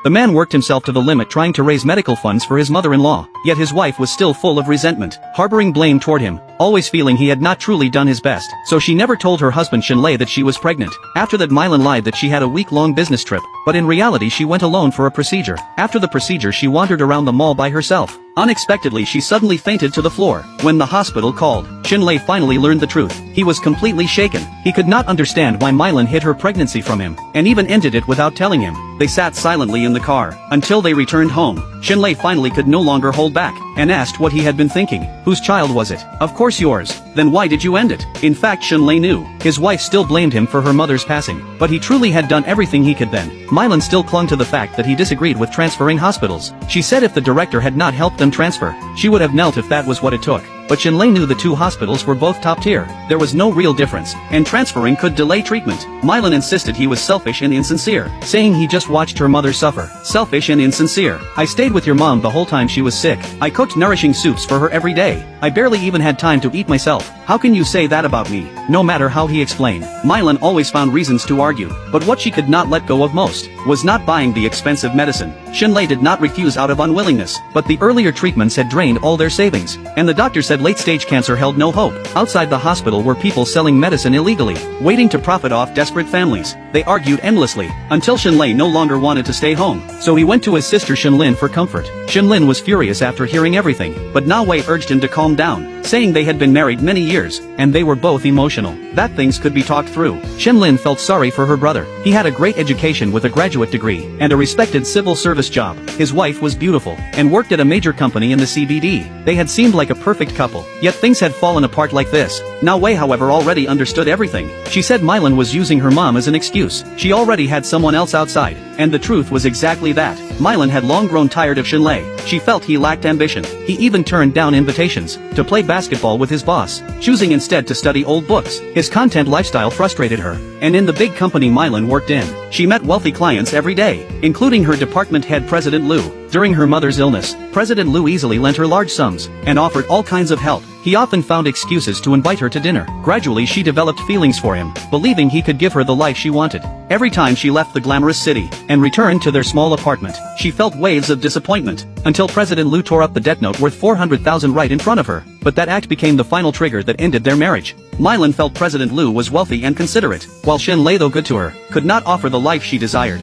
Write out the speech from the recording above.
The man worked himself to the limit trying to raise medical funds for his mother-in-law, yet his wife was still full of resentment, harboring blame toward him, always feeling he had not truly done his best. So she never told her husband Shinlei that she was pregnant. After that, Mylan lied that she had a week-long business trip, but in reality she went alone for a procedure. After the procedure she wandered around the mall by herself. Unexpectedly she suddenly fainted to the floor. When the hospital called, Shinlei finally learned the truth. He was completely shaken. He could not understand why Mylan hid her pregnancy from him, and even ended it without telling him. They sat silently in the car, until they returned home. Shinlei finally could no longer hold back, and asked what he had been thinking. Whose child was it? Of course yours. Then why did you end it? In fact, Shinlei knew. His wife still blamed him for her mother's passing, but he truly had done everything he could then. Mylan still clung to the fact that he disagreed with transferring hospitals. She said if the director had not helped them transfer, she would have knelt if that was what it took. But Shinlei knew the two hospitals were both top tier. There was no real difference, and transferring could delay treatment. Mylan insisted he was selfish and insincere, saying he just watched her mother suffer. Selfish and insincere. I stayed with your mom the whole time she was sick. I cooked nourishing soups for her every day. I barely even had time to eat myself. How can you say that about me? No matter how he explained, Mylan always found reasons to argue. But what she could not let go of most was not buying the expensive medicine. Shinlei did not refuse out of unwillingness, but the earlier treatments had drained all their savings, and the doctor said late-stage cancer held no hope. Outside the hospital were people selling medicine illegally, waiting to profit off desperate families. They argued endlessly, until Shinlei no longer wanted to stay home, so he went to his sister Shinlin for comfort. Shinlin was furious after hearing everything, but Na Wei urged him to calm down, saying they had been married many years, and they were both emotional, that things could be talked through. Shinlin felt sorry for her brother. He had a great education with a graduate degree, and a respected civil service job. His wife was beautiful, and worked at a major company in the CBD. They had seemed like a perfect couple, yet things had fallen apart like this. Na Wei however already understood everything. She said Mylan was using her mom as an excuse. She already had someone else outside, and the truth was exactly that. Mylan had long grown tired of Shinlei. She felt he lacked ambition. He even turned down invitations to play basketball with his boss, choosing instead to study old books. His content lifestyle frustrated her, and in the big company Mylan worked in, she met wealthy clients every day, including her department head President Liu. During her mother's illness, President Liu easily lent her large sums, and offered all kinds of help. He often found excuses to invite her to dinner. Gradually she developed feelings for him, believing he could give her the life she wanted. Every time she left the glamorous city, and returned to their small apartment, she felt waves of disappointment, until President Liu tore up the debt note worth 400,000 right in front of her. But that act became the final trigger that ended their marriage. Mylan felt President Liu was wealthy and considerate, while Shinlei, though good to her, could not offer the life she desired.